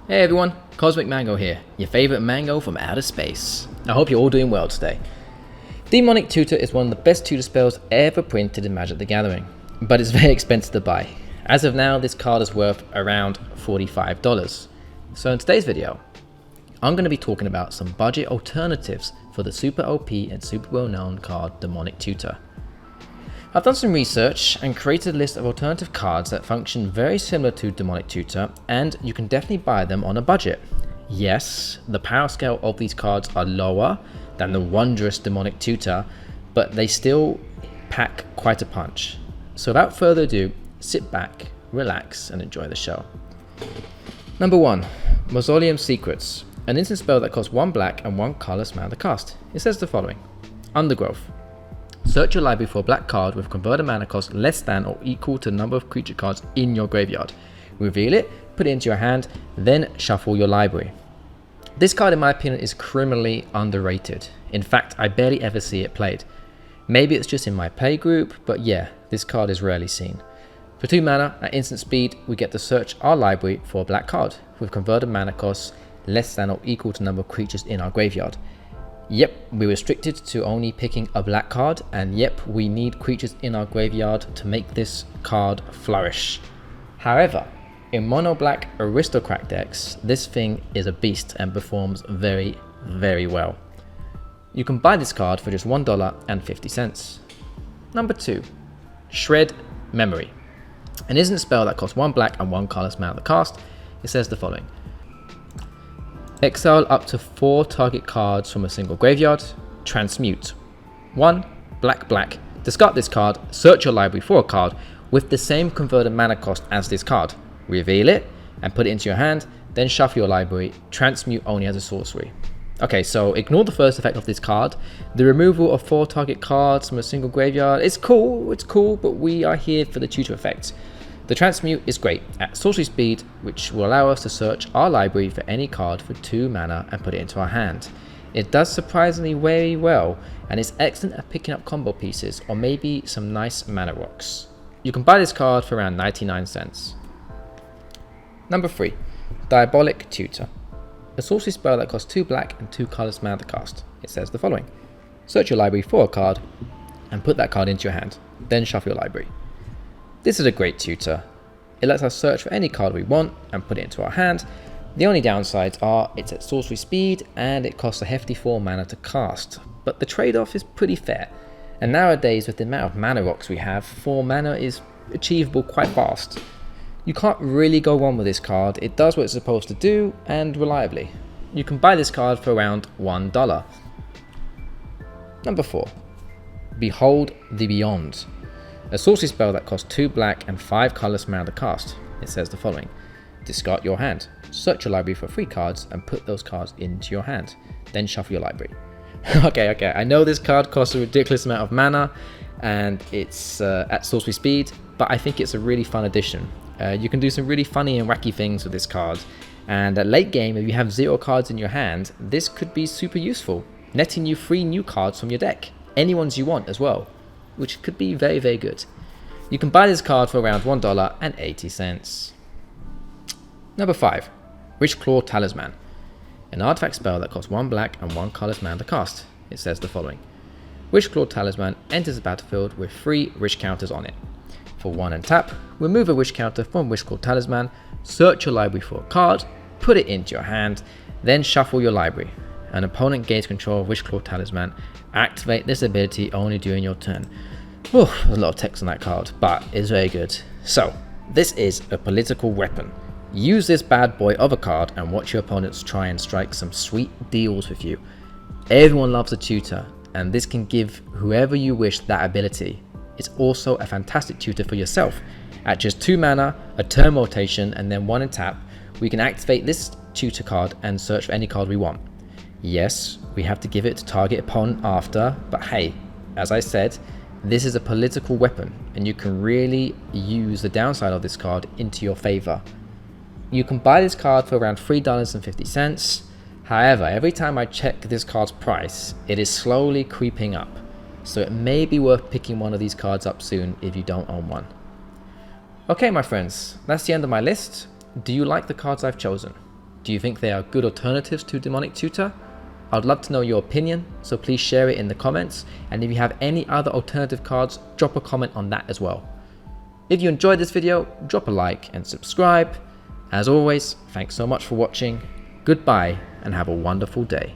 Hey everyone, Cosmic Mango here, your favorite mango from outer space. I hope you're all doing well today. Demonic Tutor is one of the best tutor spells ever printed in Magic the Gathering, but it's very expensive to buy. As of now, this card is worth around $45. So in today's video, I'm going to be talking about some budget alternatives for the super OP and super well known card Demonic Tutor. I've done some research and created a list of alternative cards that function very similar to Demonic Tutor, and you can definitely buy them on a budget. Yes, the power scale of these cards are lower than the wondrous Demonic Tutor, but they still pack quite a punch. So without further ado, sit back, relax, and enjoy the show. Number 1. Mausoleum Secrets, an instant spell that costs 1 black and 1 colorless mana to cast. It says the following. Undergrowth. Search your library for a black card with converted mana cost less than or equal to the number of creature cards in your graveyard. Reveal it, put it into your hand, then shuffle your library. This card in my opinion is criminally underrated. In fact, I barely ever see it played. Maybe it's just in my play group, but yeah, this card is rarely seen. For 2 mana, at instant speed, we get to search our library for a black card with converted mana costs less than or equal to the number of creatures in our graveyard. Yep, we're restricted to only picking a black card, and yep, we need creatures in our graveyard to make this card flourish. However, in mono black aristocrat decks, this thing is a beast and performs very, very well. You can buy this card for just $1.50. Number 2. Shred Memory. An instant spell that costs 1 black and 1 colorless mana to cast. It says the following. Exile up to 4 target cards from a single graveyard. Transmute. 1 black. Discard this card, search your library for a card with the same converted mana cost as this card. Reveal it and put it into your hand, then shuffle your library. Transmute only as a sorcery. Okay, so ignore the first effect of this card. The removal of 4 target cards from a single graveyard. It's cool, but we are here for the tutor effect. The transmute is great at sorcery speed, which will allow us to search our library for any card for 2 mana and put it into our hand. It does surprisingly very well and is excellent at picking up combo pieces or maybe some nice mana rocks. You can buy this card for around 99 cents. Number 3. Diabolic Tutor. A sorcery spell that costs 2 black and 2 colorless mana to cast. It says the following. Search your library for a card and put that card into your hand, then shuffle your library. This is a great tutor. It lets us search for any card we want and put it into our hand. The only downsides are it's at sorcery speed and it costs a hefty 4 mana to cast, but the trade-off is pretty fair. And nowadays with the amount of mana rocks we have, 4 mana is achievable quite fast. You can't really go wrong with this card. It does what it's supposed to do and reliably. You can buy this card for around $1. Number 4. Behold the Beyond. A sorcery spell that costs 2 black and 5 colorless mana to cast. It says the following. Discard your hand, search your library for 3 cards and put those cards into your hand. Then shuffle your library. Okay, I know this card costs a ridiculous amount of mana and it's at sorcery speed, but I think it's a really fun addition. You can do some really funny and wacky things with this card, and at late game, if you have 0 cards in your hand, this could be super useful, netting you 3 new cards from your deck, any ones you want as well, which could be very, very good. You can buy this card for around $1.80. Number 5. Wishclaw Talisman. An artifact spell that costs 1 black and 1 colorless mana to cast. It says the following. Wishclaw Talisman enters the battlefield with 3 wish counters on it. For 1 and tap, remove a wish counter from Wishclaw Talisman, search your library for a card, put it into your hand, then shuffle your library. An opponent gains control of Wishclaw Talisman. Activate this ability only during your turn. There's a lot of text on that card, but it's very good. So, this is a political weapon. Use this bad boy of a card and watch your opponents try and strike some sweet deals with you. Everyone loves a tutor, and this can give whoever you wish that ability. It's also a fantastic tutor for yourself. At just 2 mana, a turn rotation, and then 1 and tap, we can activate this tutor card and search for any card we want. Yes, we have to give it to target opponent after, but hey, as I said, this is a political weapon, and you can really use the downside of this card into your favor. You can buy this card for around $3.50. However, every time I check this card's price, it is slowly creeping up. So it may be worth picking one of these cards up soon if you don't own one. Okay, my friends, that's the end of my list. Do you like the cards I've chosen? Do you think they are good alternatives to Demonic Tutor? I'd love to know your opinion, so please share it in the comments, and if you have any other alternative cards, drop a comment on that as well. If you enjoyed this video, drop a like and subscribe. As always, thanks so much for watching, goodbye and have a wonderful day.